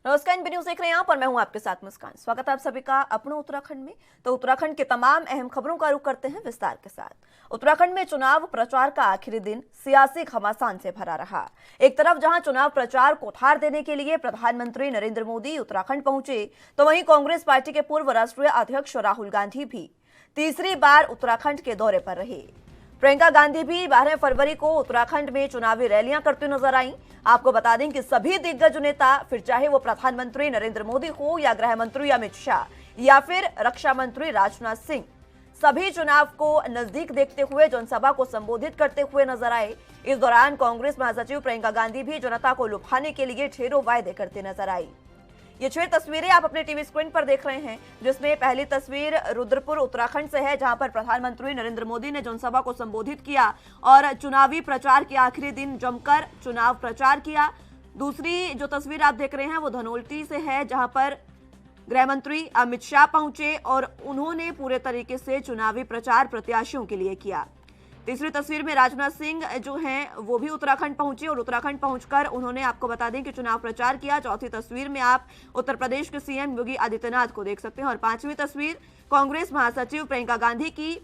नमस्कार, NB news देख रहे हैं आप और मैं हूं आपके साथ मुस्कान। स्वागत है आप सभी का अपने उत्तराखंड में। तो उत्तराखंड के तमाम अहम खबरों का रुख करते हैं विस्तार के साथ। उत्तराखंड में चुनाव प्रचार का आखिरी दिन सियासी घमासान से भरा रहा। एक तरफ जहां चुनाव प्रचार को थार देने के लिए प्रधानमंत्री नरेंद्र मोदी उत्तराखंड पहुंचे, तो वहीं कांग्रेस पार्टी के पूर्व राष्ट्रीय अध्यक्ष राहुल गांधी भी तीसरी बार उत्तराखंड के दौरे पर रहे। प्रियंका गांधी भी 12 फरवरी को उत्तराखंड में चुनावी रैलियां करती नजर आईं। आपको बता दें कि सभी दिग्गज नेता, फिर चाहे वो प्रधानमंत्री नरेंद्र मोदी हो या गृह मंत्री अमित शाह या फिर रक्षा मंत्री राजनाथ सिंह, सभी चुनाव को नजदीक देखते हुए जनसभा को संबोधित करते हुए नजर आए। इस दौरान कांग्रेस महासचिव प्रियंका गांधी भी जनता को लुभाने के लिए ढेरों वायदे करते नजर आई। ये 6 तस्वीरें आप अपने टीवी स्क्रीन पर देख रहे हैं, जिसमें पहली तस्वीर रुद्रपुर उत्तराखंड से है, जहां पर प्रधानमंत्री नरेंद्र मोदी ने जनसभा को संबोधित किया और चुनावी प्रचार के आखिरी दिन जमकर चुनाव प्रचार किया। दूसरी जो तस्वीर आप देख रहे हैं वो धनौल्टी से है, जहां पर गृह मंत्री अमित शाह पहुंचे और उन्होंने पूरे तरीके से चुनावी प्रचार प्रत्याशियों के लिए किया। तीसरी तस्वीर में राजनाथ सिंह जो हैं वो भी उत्तराखंड पहुंचे और उत्तराखंड पहुंचकर उन्होंने, आपको बता दें कि चुनाव प्रचार किया। चौथी तस्वीर में आप उत्तर प्रदेश के सीएम योगी आदित्यनाथ को देख सकते हैं और 5वीं तस्वीर कांग्रेस महासचिव प्रियंका गांधी की,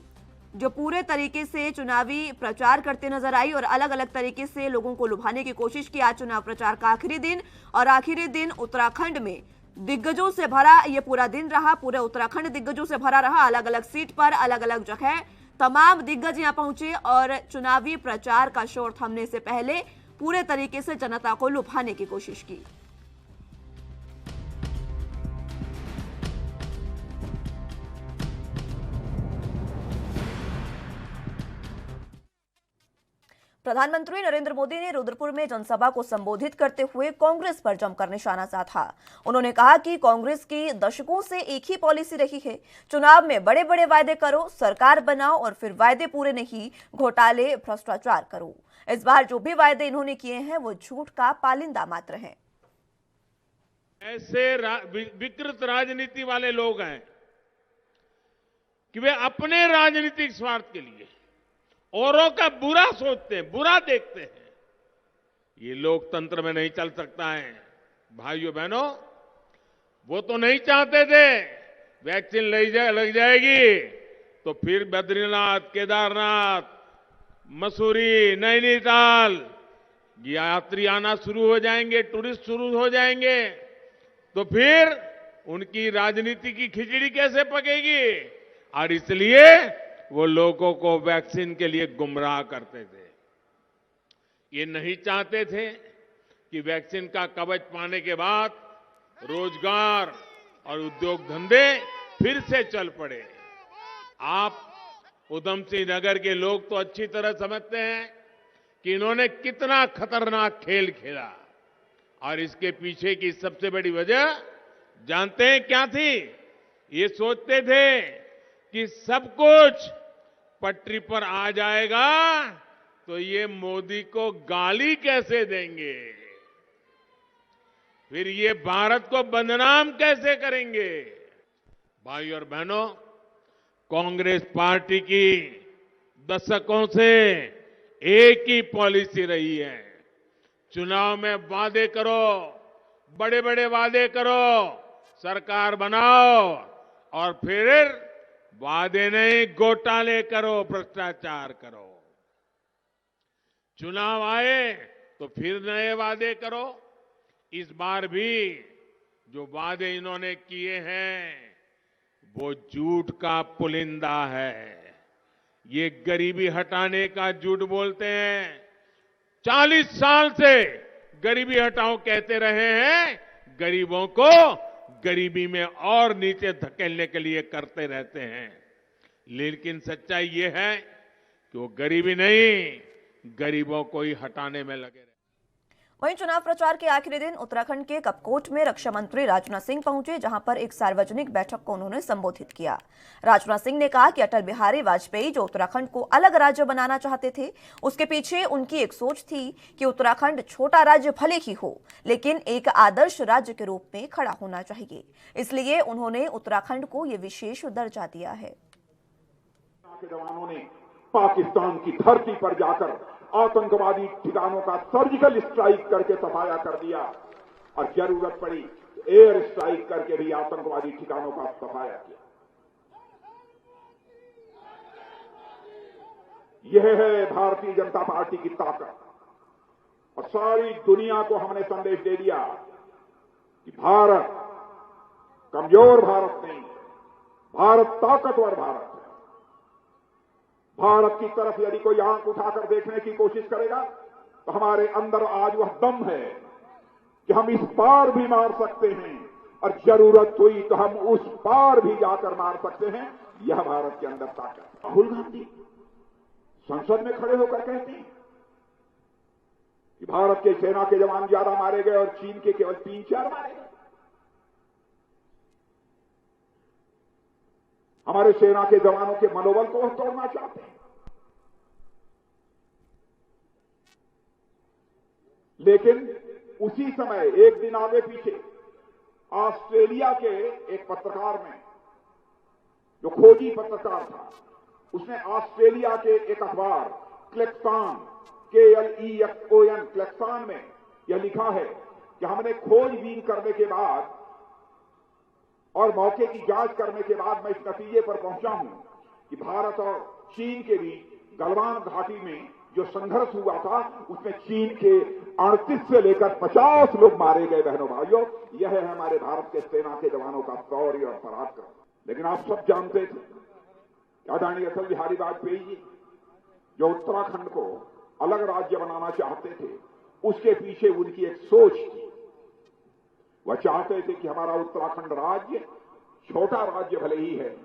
जो पूरे तरीके से चुनावी प्रचार करते नजर आई और अलग अलग तरीके से लोगों को लुभाने की कोशिश की। आज चुनाव प्रचार का आखिरी दिन और आखिरी दिन उत्तराखंड में दिग्गजों से भरा ये पूरा दिन रहा। पूरे उत्तराखंड दिग्गजों से भरा रहा। अलग अलग सीट पर अलग अलग जगह तमाम दिग्गज यहां पहुंचे और चुनावी प्रचार का शोर थमने से पहले पूरे तरीके से जनता को लुभाने की कोशिश की। प्रधानमंत्री नरेंद्र मोदी ने रुद्रपुर में जनसभा को संबोधित करते हुए कांग्रेस पर जमकर निशाना साधा। उन्होंने कहा कि कांग्रेस की दशकों से एक ही पॉलिसी रही है, चुनाव में बड़े बड़े वायदे करो, सरकार बनाओ और फिर वायदे पूरे नहीं, घोटाले भ्रष्टाचार करो। इस बार जो भी वायदे इन्होंने किए हैं वो झूठ का पालिंदा मात्र है। ऐसे विकृत राजनीति वाले लोग हैं कि वे अपने राजनीतिक स्वार्थ के लिए औरों का बुरा सोचते हैं, बुरा देखते हैं। ये लोकतंत्र में नहीं चल सकता है। भाइयों बहनों, वो तो नहीं चाहते थे वैक्सीन लग जाएगी तो फिर बद्रीनाथ, केदारनाथ, मसूरी, नैनीताल यात्री आना शुरू हो जाएंगे, टूरिस्ट शुरू हो जाएंगे, तो फिर उनकी राजनीति की खिचड़ी कैसे पकेगी। और इसलिए वो लोगों को वैक्सीन के लिए गुमराह करते थे। ये नहीं चाहते थे कि वैक्सीन का कवच पाने के बाद रोजगार और उद्योग धंधे फिर से चल पड़े। आप उधम सिंह नगर के लोग तो अच्छी तरह समझते हैं कि इन्होंने कितना खतरनाक खेल खेला और इसके पीछे की सबसे बड़ी वजह जानते हैं क्या थी। ये सोचते थे कि सब कुछ पटरी पर आ जाएगा तो ये मोदी को गाली कैसे देंगे, फिर ये भारत को बदनाम कैसे करेंगे। भाई और बहनों, कांग्रेस पार्टी की दशकों से एक ही पॉलिसी रही है, चुनाव में वादे करो, बड़े बड़े वादे करो, सरकार बनाओ और फिर वादे नहीं घोटाले करो, भ्रष्टाचार करो। चुनाव आए तो फिर नए वादे करो। इस बार भी जो वादे इन्होंने किए हैं वो झूठ का पुलिंदा है। ये गरीबी हटाने का झूठ बोलते हैं। 40 साल से गरीबी हटाओ कहते रहे हैं, गरीबों को गरीबी में और नीचे धकेलने के लिए करते रहते हैं। लेकिन सच्चाई ये है कि वो गरीबी नहीं, गरीबों को ही हटाने में लगे रहे। वहीं चुनाव प्रचार के आखिरी दिन उत्तराखंड के कपकोट में रक्षा मंत्री राजनाथ सिंह पहुंचे, जहां पर एक सार्वजनिक बैठक को उन्होंने संबोधित किया। राजनाथ सिंह ने कहा कि अटल बिहारी वाजपेयी जो उत्तराखंड को अलग राज्य बनाना चाहते थे, उसके पीछे उनकी एक सोच थी कि उत्तराखंड छोटा राज्य भले ही हो, लेकिन एक आदर्श राज्य के रूप में खड़ा होना चाहिए। इसलिए उन्होंने उत्तराखंड को यह विशेष दर्जा दिया है। जवानों ने पाकिस्तान की धरती पर जाकर आतंकवादी ठिकानों का सर्जिकल स्ट्राइक करके सफाया कर दिया और जरूरत पड़ी एयर स्ट्राइक करके भी आतंकवादी ठिकानों का सफाया किया। यह है भारतीय जनता पार्टी की ताकत। और सारी दुनिया को हमने संदेश दे दिया कि भारत कमजोर भारत नहीं, भारत ताकतवर भारत है। भारत की तरफ यदि कोई आंख उठाकर देखने की कोशिश करेगा तो हमारे अंदर आज वह दम है कि हम इस पार भी मार सकते हैं और जरूरत हुई तो हम उस पार भी जाकर मार सकते हैं। यह भारत के अंदर ताकत। राहुल गांधी संसद में खड़े होकर कहते हैं कि भारत के सेना के जवान ज्यादा मारे गए और चीन के केवल 3-4 मारे गए। हमारे सेना के जवानों के मनोबल को वह तोड़ना चाहते हैं। लेकिन उसी समय एक दिन आगे पीछे ऑस्ट्रेलिया के एक पत्रकार ने, जो खोजी पत्रकार था, उसने ऑस्ट्रेलिया के एक अखबार क्लेक्सान KLEXON क्लेक्सान में यह लिखा है कि हमने खोजबीन करने के बाद और मौके की जांच करने के बाद मैं इस नतीजे पर पहुंचा हूं कि भारत और चीन के बीच गलवान घाटी में जो संघर्ष हुआ था उसमें चीन के 38 से लेकर 50 लोग मारे गए। बहनों भाइयों, यह है हमारे भारत के सेना के जवानों का शौर्य और पराक्रम। लेकिन आप सब जानते थे कि आदरणीय अटल बिहारी वाजपेयी जी जो उत्तराखंड को अलग राज्य बनाना चाहते थे, उसके पीछे उनकी एक सोच थी। वह चाहते थे कि हमारा उत्तराखंड राज्य छोटा राज्य भले ही है,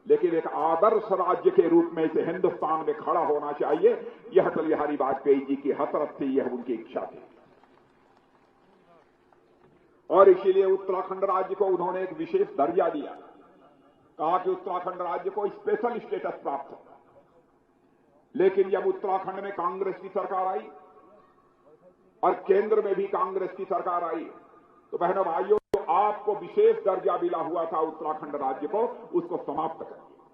लेकिन एक आदर्श राज्य के रूप में इसे हिंदुस्तान में खड़ा होना चाहिए। यह अटल बिहारी वाजपेयी जी की हसरत थी, यह उनकी इच्छा थी। और इसीलिए उत्तराखंड राज्य को उन्होंने एक विशेष दर्जा दिया। कहा कि उत्तराखंड राज्य को स्पेशल स्टेटस प्राप्त होगा। लेकिन जब उत्तराखंड में कांग्रेस की सरकार आई और केंद्र में भी कांग्रेस की सरकार आई, तो बहनों भाइयों, तो आपको विशेष दर्जा मिला हुआ था उत्तराखंड राज्य को, उसको समाप्त कर दिया।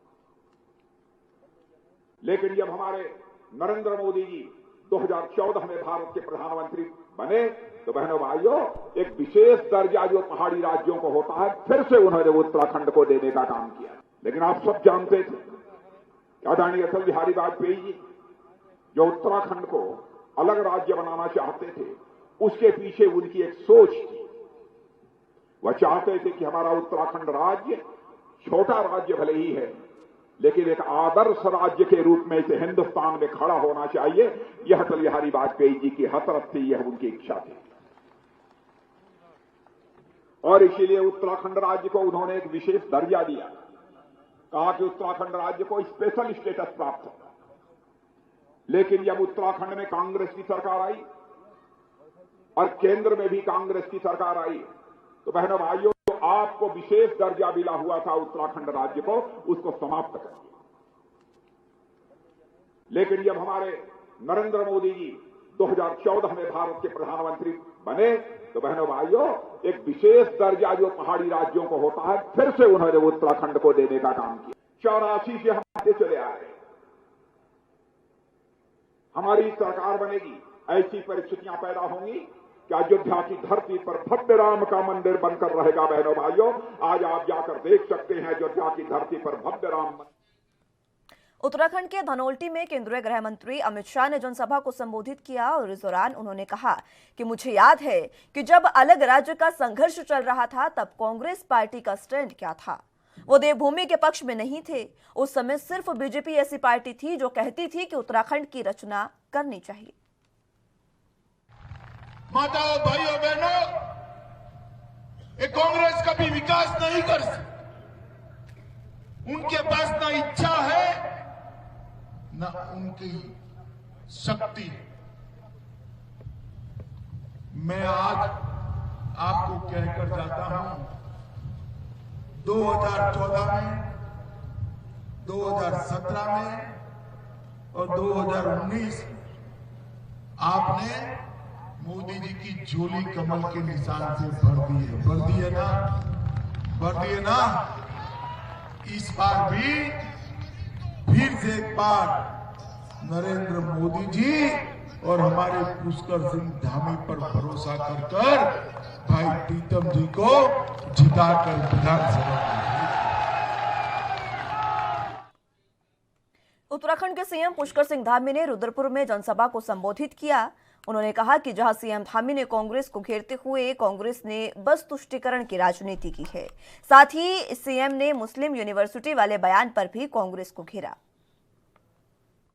लेकिन जब हमारे नरेंद्र मोदी जी 2014 में भारत के प्रधानमंत्री बने, तो बहनों भाइयों, एक विशेष दर्जा जो पहाड़ी राज्यों को होता है, फिर से उन्होंने उत्तराखंड को देने का काम किया। लेकिन आप सब जानते थे कि आदरणीय अटल बिहारी वाजपेयी जी जो उत्तराखंड को अलग राज्य बनाना चाहते थे, उसके पीछे उनकी एक सोच थी। वह चाहते थे कि हमारा उत्तराखंड राज्य छोटा राज्य भले ही है, लेकिन एक आदर्श राज्य के रूप में इसे हिंदुस्तान में खड़ा होना चाहिए। यह अटल बिहारी वाजपेयी जी की हसरत थी, यह उनकी इच्छा थी। और इसीलिए उत्तराखंड राज्य को उन्होंने एक विशेष दर्जा दिया। कहा कि उत्तराखंड राज्य को स्पेशल स्टेटस प्राप्त होगा। लेकिन जब उत्तराखंड में कांग्रेस की सरकार आई और केंद्र में भी कांग्रेस की सरकार आई, तो बहनों भाइयों, तो आपको विशेष दर्जा मिला हुआ था उत्तराखंड राज्य को, उसको समाप्त कर दिया। लेकिन जब हमारे नरेंद्र मोदी जी 2014 में भारत के प्रधानमंत्री बने, तो बहनों भाइयों, एक विशेष दर्जा जो पहाड़ी राज्यों को होता है, फिर से उन्होंने उत्तराखंड को देने का काम किया। 84 से हम आगे चले आ रहे हैं। हमारी सरकार बनेगी, ऐसी परिस्थितियां पैदा होंगी कि अयोध्या की धरती पर भव्य राम का मंदिर बनकर रहेगा। बहनों भाइयों, आज आप जाकर देख सकते हैं अयोध्या की धरती पर भव्य राम मंदिर। उत्तराखंड के धनोल्टी में केंद्रीय गृह मंत्री अमित शाह ने जनसभा को संबोधित किया और इस दौरान उन्होंने कहा कि मुझे याद है कि जब अलग राज्य का संघर्ष चल रहा था तब कांग्रेस पार्टी का स्टैंड क्या था। वो देवभूमि के पक्ष में नहीं थे। उस समय सिर्फ बीजेपी ऐसी पार्टी थी जो कहती थी कि उत्तराखंड की रचना करनी चाहिए। माताओं, भाइयों, बहनों, ये कांग्रेस कभी विकास नहीं कर सकती। उनके पास ना इच्छा है ना उनकी शक्ति है। मैं आज आपको कहकर जाता हूं, 2014 में, 2017 में और 2019 में आपने मोदी जी की झोली कमल के निशान से भर दी है। भर दिए ना? भर दिए ना? इस बार भी फिर से एक बार नरेंद्र मोदी जी और हमारे पुष्कर सिंह धामी पर भरोसा कर भाई प्रीतम जी को जिताकर विधानसभा में। उत्तराखंड के सीएम पुष्कर सिंह धामी ने रुद्रपुर में जनसभा को संबोधित किया। उन्होंने कहा कि जहां सीएम धामी ने कांग्रेस को घेरते हुए कांग्रेस ने बस तुष्टीकरण की राजनीति की है, साथ ही सीएम ने मुस्लिम यूनिवर्सिटी वाले बयान पर भी कांग्रेस को घेरा।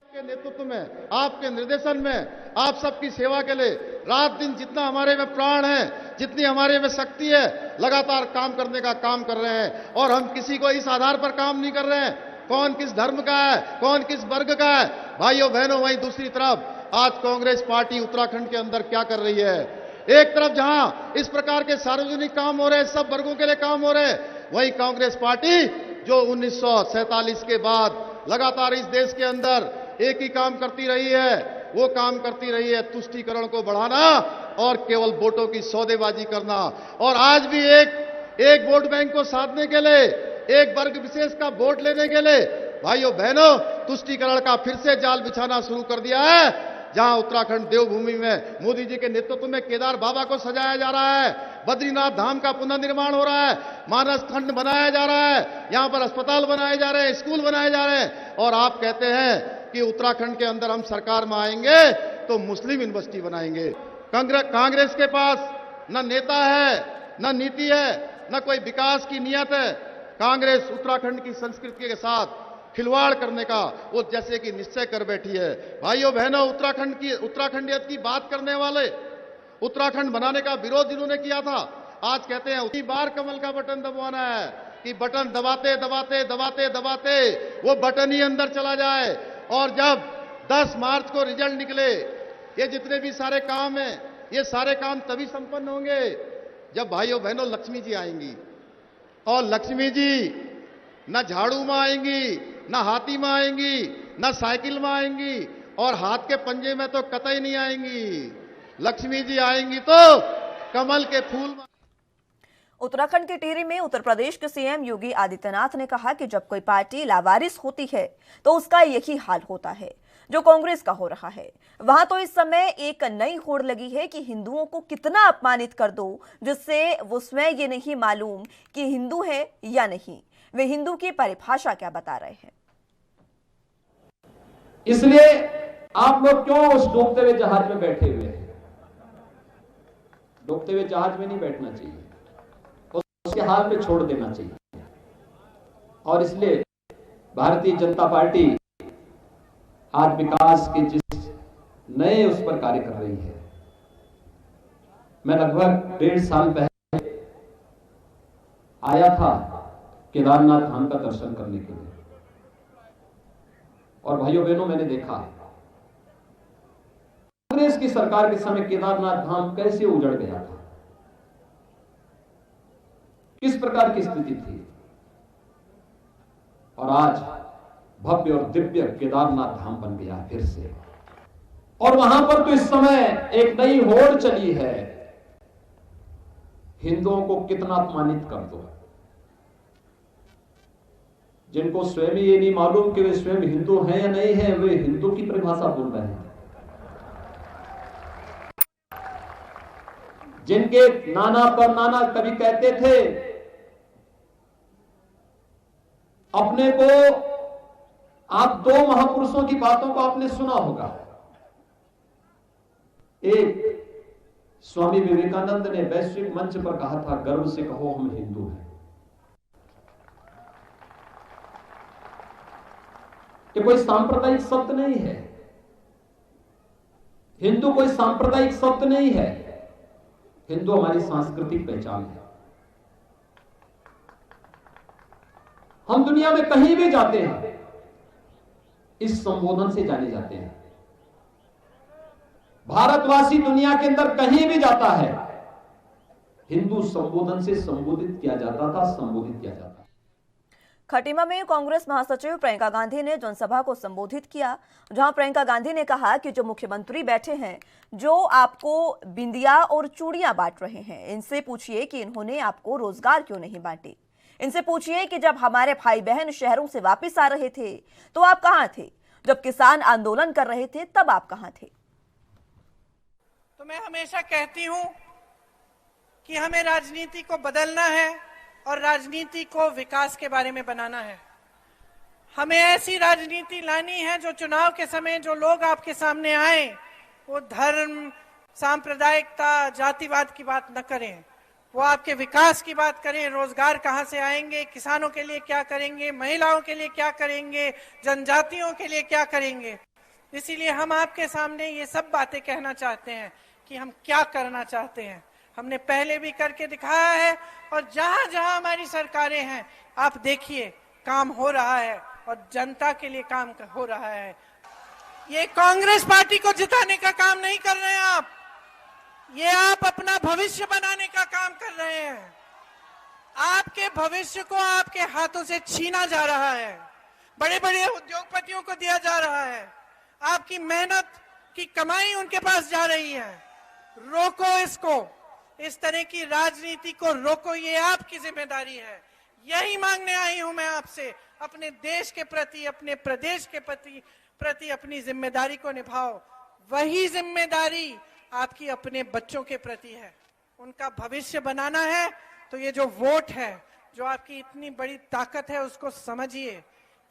के नेतृत्व में, आपके निर्देशन में, आप सबकी सेवा के लिए रात दिन जितना हमारे में प्राण है, जितनी हमारे में शक्ति है, लगातार काम करने का काम कर रहे हैं। और हम किसी को इस आधार पर काम नहीं कर रहे हैं कौन किस धर्म का है, कौन किस वर्ग का है। भाइयों बहनों, वहीं दूसरी तरफ आज कांग्रेस पार्टी उत्तराखंड के अंदर क्या कर रही है। एक तरफ जहां इस प्रकार के सार्वजनिक काम हो रहे हैं, सब वर्गों के लिए काम हो रहे हैं, वहीं कांग्रेस पार्टी जो 1947 के बाद लगातार इस देश के अंदर एक ही काम करती रही है, वो काम करती रही है तुष्टीकरण को बढ़ाना और केवल वोटों की सौदेबाजी करना। और आज भी एक वोट बैंक को साधने के लिए, एक वर्ग विशेष का वोट लेने के लिए भाइयों बहनों तुष्टीकरण का फिर से जाल बिछाना शुरू कर दिया है। जहां उत्तराखंड देवभूमि में मोदी जी के नेतृत्व में केदार बाबा को सजाया जा रहा है, बद्रीनाथ धाम का पुनर्निर्माण हो रहा है, मानस खंड बनाया जा रहा है, यहां पर अस्पताल बनाए जा रहे हैं, स्कूल बनाए जा रहे हैं। और आप कहते हैं कि उत्तराखंड के अंदर हम सरकार में आएंगे तो मुस्लिम यूनिवर्सिटी बनाएंगे। कांग्रेस के पास न नेता है, न नीति है, न कोई विकास की नीयत है। कांग्रेस उत्तराखंड की संस्कृति के साथ खिलवाड़ करने का वो जैसे कि निश्चय कर बैठी है। भाइयों बहनों, उत्तराखंडियत की बात करने वाले, उत्तराखंड बनाने का विरोध जिन्होंने किया था, आज कहते हैं उसी बार कमल का बटन दबाना है कि बटन दबाते दबाते दबाते दबाते वो बटन ही अंदर चला जाए। और जब 10 मार्च को रिजल्ट निकले, ये जितने भी सारे काम हैं, ये सारे काम तभी संपन्न होंगे जब भाइयों बहनों लक्ष्मी जी आएंगी। और लक्ष्मी जी न झाड़ू में आएंगी, न हाथी में आएंगी, न साइकिल में आएंगी, और हाथ के पंजे में तो कतई नहीं आएंगी। लक्ष्मी जी आएंगी तो कमल के फूल में। उत्तराखंड के टिहरी में उत्तर प्रदेश के सीएम योगी आदित्यनाथ ने कहा कि जब कोई पार्टी लावारिस होती है तो उसका यही हाल होता है जो कांग्रेस का हो रहा है। वहां तो इस समय एक नई होड़ लगी है कि हिंदुओं को कितना अपमानित कर दो, जिससे वो स्वयं ये नहीं मालूम कि हिंदू है या नहीं, वे हिंदू की परिभाषा क्या बता रहे हैं। इसलिए आप लोग क्यों उस डूबते हुए जहाज में बैठे हुए हैं? डूबते हुए जहाज में नहीं बैठना चाहिए, उसके हाल पे छोड़ देना चाहिए। और इसलिए भारतीय जनता पार्टी आज विकास के जिस नए उस पर कार्य कर रही है। मैं लगभग 1.5 साल पहले आया था केदारनाथ धाम का दर्शन करने के लिए, और भाइयों बहनों, मैंने देखा कांग्रेस की सरकार के समय केदारनाथ धाम कैसे उजड़ गया था, किस प्रकार की स्थिति थी। और आज भव्य और दिव्य केदारनाथ धाम बन गया फिर से। और वहां पर तो इस समय एक नई होड़ चली है, हिंदुओं को कितना अपमानित कर दो। जिनको स्वयं ये नहीं मालूम कि वे स्वयं हिंदू हैं या नहीं हैं, वे हिंदू की परिभाषा बोल रहे हैं। जिनके नाना पर नाना कभी कहते थे अपने को, आप 2 महापुरुषों की बातों को आपने सुना होगा। एक स्वामी विवेकानंद ने वैश्विक मंच पर कहा था, गर्व से कहो हम हिंदू हैं। ये कोई सांप्रदायिक शब्द नहीं है, हिंदू कोई सांप्रदायिक शब्द नहीं है, हिंदू हमारी सांस्कृतिक पहचान है। हम दुनिया में कहीं भी जाते हैं इस संबोधन से जाने जाते हैं। भारतवासी दुनिया के अंदर कहीं भी जाता है, हिंदू संबोधन से संबोधित किया जाता था, संबोधित किया जाता। खटीमा में कांग्रेस महासचिव प्रियंका गांधी ने जनसभा को संबोधित किया, जहां प्रियंका गांधी ने कहा कि जो मुख्यमंत्री बैठे हैं, जो आपको बिंदिया और चूड़ियां बांट रहे हैं, इनसे पूछिए कि इन्होंने आपको रोजगार क्यों नहीं बांटे। इनसे पूछिए कि जब हमारे भाई बहन शहरों से वापस आ रहे थे तो आप कहां थे, जब किसान आंदोलन कर रहे थे तब आप कहां थे। तो मैं हमेशा कहती हूं कि हमें राजनीति को बदलना है और राजनीति को विकास के बारे में बनाना है। हमें ऐसी राजनीति लानी है जो चुनाव के समय जो लोग आपके सामने आए वो धर्म, सांप्रदायिकता, जातिवाद की बात न करें, वो आपके विकास की बात करें। रोजगार कहां से आएंगे, किसानों के लिए क्या करेंगे, महिलाओं के लिए क्या करेंगे, जनजातियों के लिए क्या करेंगे। इसीलिए हम आपके सामने ये सब बातें कहना चाहते हैं कि हम क्या करना चाहते हैं। हमने पहले भी करके दिखाया है और जहां जहां हमारी सरकारें हैं आप देखिए काम हो रहा है और जनता के लिए काम हो रहा है। ये कांग्रेस पार्टी को जिताने का काम नहीं कर रहे हैं आप, ये आप अपना भविष्य बनाने का काम कर रहे हैं। आपके भविष्य को आपके हाथों से छीना जा रहा है, बड़े बड़े उद्योगपतियों को दिया जा रहा है, आपकी मेहनत की कमाई उनके पास जा रही है। रोको इसको, इस तरह की राजनीति को रोको, ये आपकी जिम्मेदारी है। यही मांगने आई हूं मैं आपसे, अपने देश के प्रति, अपने प्रदेश के प्रति अपनी जिम्मेदारी को निभाओ। वही जिम्मेदारी आपकी अपने बच्चों के प्रति है, उनका भविष्य बनाना है। तो ये जो वोट है, जो आपकी इतनी बड़ी ताकत है, उसको समझिए,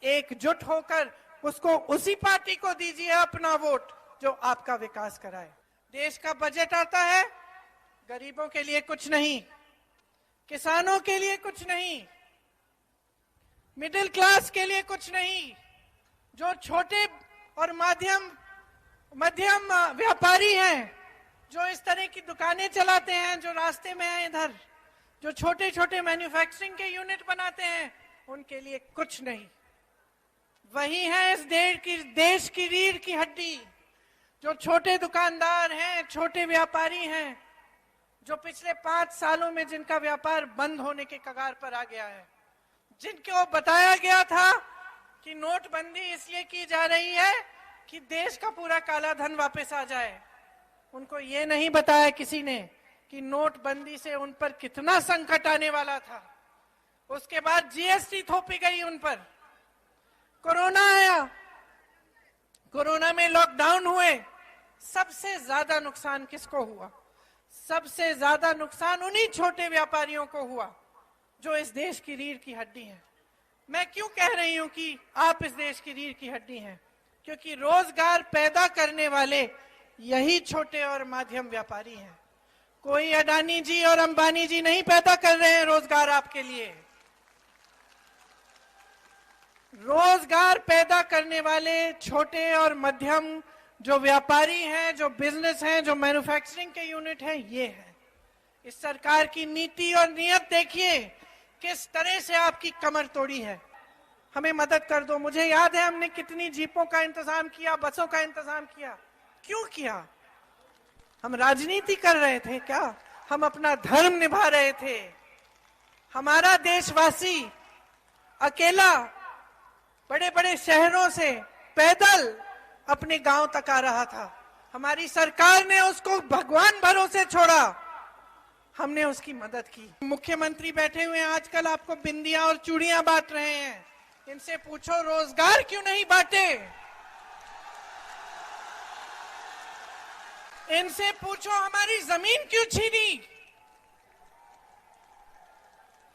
एकजुट होकर उसको उसी पार्टी को दीजिए अपना वोट जो आपका विकास कराए। देश का बजट आता है, गरीबों के लिए कुछ नहीं, किसानों के लिए कुछ नहीं, मिडिल क्लास के लिए कुछ नहीं, जो छोटे और मध्यम व्यापारी हैं, जो इस तरह की दुकानें चलाते हैं, जो रास्ते में हैं इधर, जो छोटे छोटे मैन्युफैक्चरिंग के यूनिट बनाते हैं, उनके लिए कुछ नहीं। वही है इस देश की रीढ़ की हड्डी, जो छोटे दुकानदार हैं, छोटे व्यापारी हैं, जो पिछले 5 सालों में जिनका व्यापार बंद होने के कगार पर आ गया है, जिनको बताया गया था कि नोटबंदी इसलिए की जा रही है कि देश का पूरा काला धन वापस आ जाए। उनको ये नहीं बताया किसी ने कि नोटबंदी से उन पर कितना संकट आने वाला था। उसके बाद जीएसटी थोपी गई उन पर, कोरोना आया, कोरोना में लॉकडाउन हुए। सबसे ज्यादा नुकसान किसको हुआ? सबसे ज्यादा नुकसान उन्हीं छोटे व्यापारियों को हुआ जो इस देश की रीढ़ की हड्डी है। मैं क्यों कह रही हूं कि आप इस देश की रीढ़ की हड्डी हैं? क्योंकि रोजगार पैदा करने वाले यही छोटे और मध्यम व्यापारी हैं। कोई अडानी जी और अंबानी जी नहीं पैदा कर रहे हैं रोजगार आपके लिए। रोजगार पैदा करने वाले छोटे और मध्यम जो व्यापारी हैं, जो बिजनेस हैं, जो मैन्युफैक्चरिंग के यूनिट हैं, ये है। इस सरकार की नीति और नियत देखिए किस तरह से आपकी कमर तोड़ी है। हमें मदद कर दो। मुझे याद है हमने कितनी जीपों का इंतजाम किया, बसों का इंतजाम किया। क्यों किया? हम राजनीति कर रहे थे क्या? हम अपना धर्म निभा रहे थे। हमारा देशवासी अकेला बड़े बड़े शहरों से पैदल अपने गांव तक आ रहा था। हमारी सरकार ने उसको भगवान भरोसे छोड़ा, हमने उसकी मदद की। मुख्यमंत्री बैठे हुए हैं आजकल, आपको बिंदियां और चूड़ियां बांट रहे हैं। इनसे पूछो रोजगार क्यों नहीं बांटे? इनसे पूछो हमारी जमीन क्यों छीनी?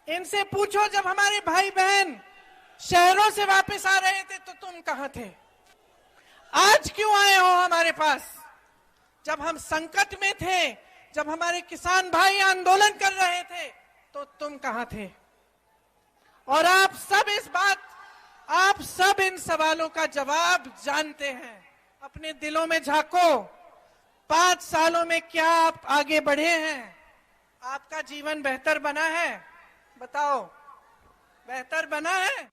इनसे पूछो जब हमारे भाई बहन शहरों से वापस आ रहे थे तो तुम कहां थे? आज क्यों आए हो हमारे पास? जब हम संकट में थे, जब हमारे किसान भाई आंदोलन कर रहे थे तो तुम कहां थे? और आप सब इन सवालों का जवाब जानते हैं। अपने दिलों में झांको। 5 सालों में क्या आप आगे बढ़े हैं? आपका जीवन बेहतर बना है? बताओ, बेहतर बना है?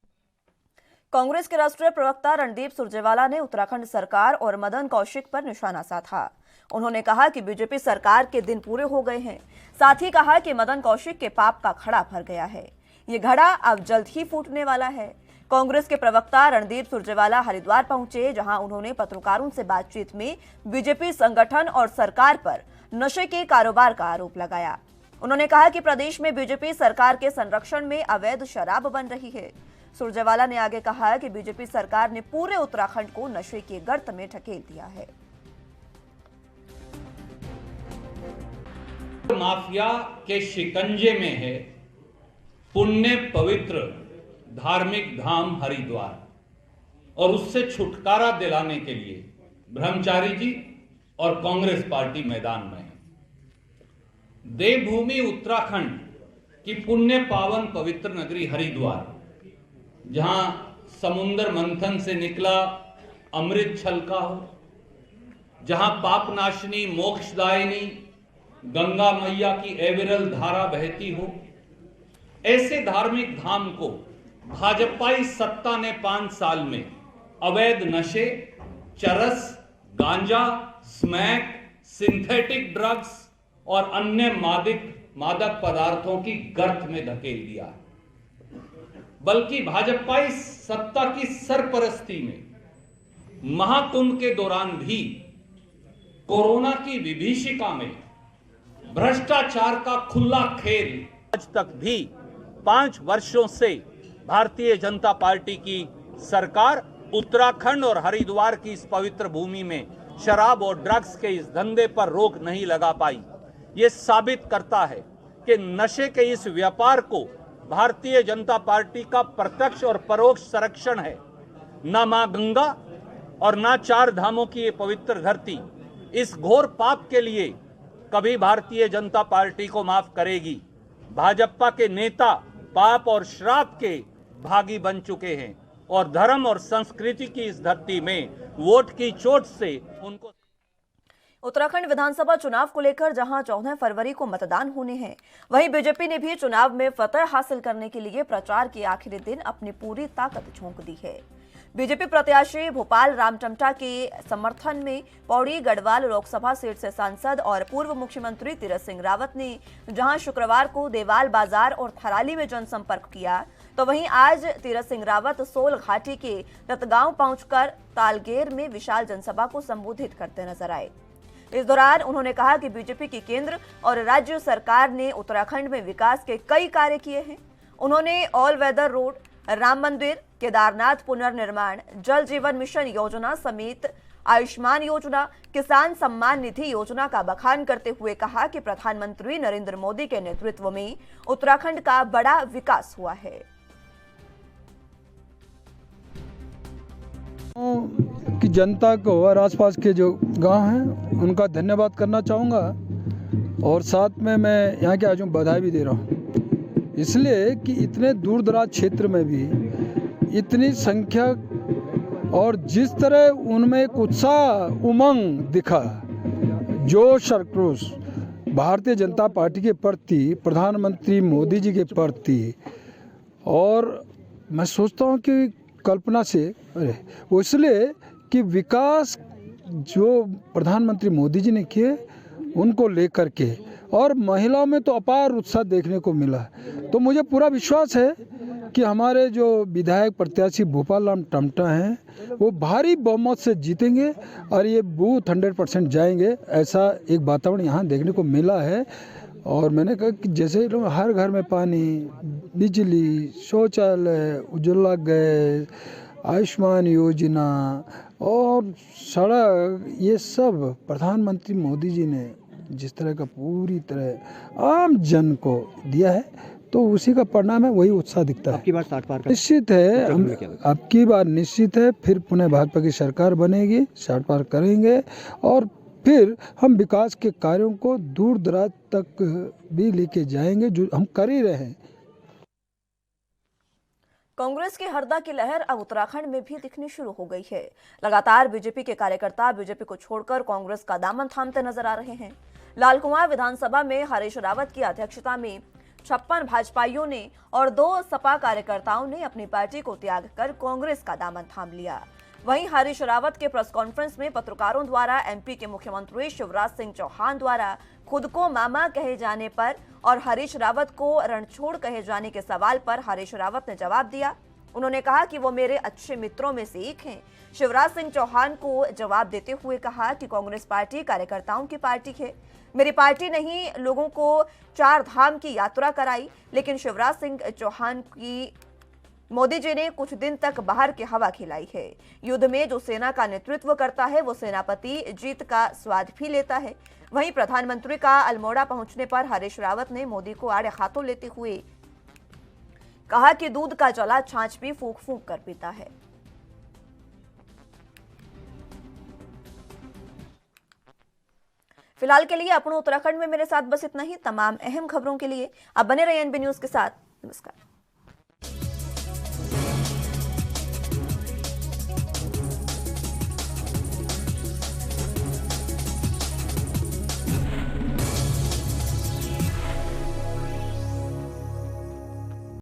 कांग्रेस के राष्ट्रीय प्रवक्ता रणदीप सुरजेवाला ने उत्तराखंड सरकार और मदन कौशिक पर निशाना साधा। उन्होंने कहा कि बीजेपी सरकार के दिन पूरे हो गए हैं। साथ ही कहा कि मदन कौशिक के पाप का घड़ा भर गया है, ये घड़ा अब जल्द ही फूटने वाला है। कांग्रेस के प्रवक्ता रणदीप सुरजेवाला हरिद्वार पहुंचे, जहां उन्होंने पत्रकारों से बातचीत में बीजेपी संगठन और सरकार पर नशे के कारोबार का आरोप लगाया। उन्होंने कहा कि प्रदेश में बीजेपी सरकार के संरक्षण में अवैध शराब बन रही है। सुरजेवाला ने आगे कहा कि बीजेपी सरकार ने पूरे उत्तराखंड को नशे के गर्त में ढकेल दिया है। माफिया के शिकंजे में है पुण्य पवित्र धार्मिक धाम हरिद्वार, और उससे छुटकारा दिलाने के लिए ब्रह्मचारी जी और कांग्रेस पार्टी मैदान में है। देवभूमि उत्तराखंड की पुण्य पावन पवित्र नगरी हरिद्वार, जहां समुद्र मंथन से निकला अमृत छलका हो, जहां पापनाशिनी मोक्षदायिनी गंगा मैया की अविरल धारा बहती हो, ऐसे धार्मिक धाम को भाजपाई सत्ता ने 5 साल में अवैध नशे, चरस, गांजा, स्मैक, सिंथेटिक ड्रग्स और अन्य मादक पदार्थों की गर्त में धकेल दिया। बल्कि भाजपाई सत्ता की सरपरस्ती में महाकुंभ के दौरान भी कोरोना की विभीषिका में भ्रष्टाचार का खुला खेल आज तक भी 5 वर्षों से भारतीय जनता पार्टी की सरकार उत्तराखंड और हरिद्वार की इस पवित्र भूमि में शराब और ड्रग्स के इस धंधे पर रोक नहीं लगा पाई। ये साबित करता है कि नशे के इस व्यापार को भारतीय जनता पार्टी का प्रत्यक्ष और परोक्ष संरक्षण है। न मां गंगा और न 4 धामों की ये पवित्र धरती इस घोर पाप के लिए कभी भारतीय जनता पार्टी को माफ करेगी। भाजपा के नेता पाप और श्राप के भागी बन चुके हैं और धर्म और संस्कृति की इस धरती में वोट की चोट से उनको। उत्तराखंड विधानसभा चुनाव को लेकर जहां 14 फरवरी को मतदान होने हैं, वहीं बीजेपी ने भी चुनाव में फतह हासिल करने के लिए प्रचार के आखिरी दिन अपनी पूरी ताकत झोंक दी है। बीजेपी प्रत्याशी भोपाल रामटमटा के समर्थन में पौड़ी गढ़वाल लोकसभा सीट से सांसद और पूर्व मुख्यमंत्री तीरथ सिंह रावत ने जहां शुक्रवार को देवाल बाजार और थराली में जनसंपर्क किया, तो वहीं आज तीरथ सिंह रावत सोल घाटी के रतगांव पहुंचकर तालगेर में विशाल जनसभा को संबोधित करते नजर आए। इस दौरान उन्होंने कहा कि बीजेपी की केंद्र और राज्य सरकार ने उत्तराखंड में विकास के कई कार्य किए हैं। उन्होंने ऑल वेदर रोड, राम मंदिर, केदारनाथ पुनर्निर्माण, जल जीवन मिशन योजना समेत आयुष्मान योजना, किसान सम्मान निधि योजना का बखान करते हुए कहा कि प्रधानमंत्री नरेंद्र मोदी के नेतृत्व में उत्तराखंड का बड़ा विकास हुआ है। कि जनता को और आसपास के जो गांव हैं उनका धन्यवाद करना चाहूँगा, और साथ में मैं यहाँ के आज बधाई भी दे रहा हूँ, इसलिए कि इतने दूर दराज क्षेत्र में भी इतनी संख्या और जिस तरह उनमें एक उत्साह उमंग दिखा, जोश और क्रोश भारतीय जनता पार्टी के प्रति, प्रधानमंत्री मोदी जी के प्रति, और मैं सोचता हूँ कि कल्पना से वो इसलिए कि विकास जो प्रधानमंत्री मोदी जी ने किए उनको लेकर के, और महिलाओं में तो अपार उत्साह देखने को मिला। तो मुझे पूरा विश्वास है कि हमारे जो विधायक प्रत्याशी भोपाल रामटमटा हैं वो भारी बहुमत से जीतेंगे और ये बूथ 100% जाएंगे, ऐसा एक वातावरण यहाँ देखने को मिला है। और मैंने कहा कि जैसे लोग हर घर में पानी, बिजली, शौचालय, उज्ज्वला गैस, आयुष्मान योजना और सड़क, ये सब प्रधानमंत्री मोदी जी ने जिस तरह का पूरी तरह आम जन को दिया है, तो उसी का परिणाम है, वही उत्साह दिखता है। आपकी बार 60 पार निश्चित है, आपकी बार निश्चित है, फिर पुनः भाजपा की सरकार बनेगी, 60 पार करेंगे और फिर हम विकास के कार्यों को दूर दराज तक भी लेके जाएंगे, जो हम कर ही रहे हैं। कांग्रेस की हरदा की लहर अब उत्तराखंड में भी दिखनी शुरू हो गई है। लगातार बीजेपी के कार्यकर्ता बीजेपी को छोड़कर कांग्रेस का दामन थामते नजर आ रहे हैं। लालकुआं विधानसभा में हरीश रावत की अध्यक्षता में 56 भाजपाइयों ने और 2 सपा कार्यकर्ताओं ने अपनी पार्टी को त्याग कर कांग्रेस का दामन थाम लिया। वहीं हरीश रावत के प्रेस कॉन्फ्रेंस में पत्रकारों द्वारा एमपी के मुख्यमंत्री शिवराज सिंह चौहान द्वारा खुद को मामा कहे जाने पर और हरीश रावत को रणछोड़ कहे जाने के सवाल पर हरीश रावत ने जवाब दिया। उन्होंने कहा कि वो मेरे अच्छे मित्रों में से एक हैं। शिवराज सिंह चौहान को जवाब देते हुए कहा कि कांग्रेस पार्टी कार्यकर्ताओं की पार्टी है, मेरी पार्टी नहीं लोगों को 4 धाम की यात्रा कराई, लेकिन शिवराज सिंह चौहान की मोदी जी ने कुछ दिन तक बाहर की हवा खिलाई है। युद्ध में जो सेना का नेतृत्व करता है वो सेनापति जीत का स्वाद भी लेता है। वहीं प्रधानमंत्री का अल्मोड़ा पहुंचने पर हरीश रावत ने मोदी को आड़े हाथों लेते हुए कहा कि दूध का जला छाछ भी फूंक फूंक कर पीता है। फिलहाल के लिए अपनों उत्तराखंड में मेरे साथ बस इतना ही। तमाम अहम खबरों के लिए आप बने रहिए एनबी न्यूज के साथ। नमस्कार।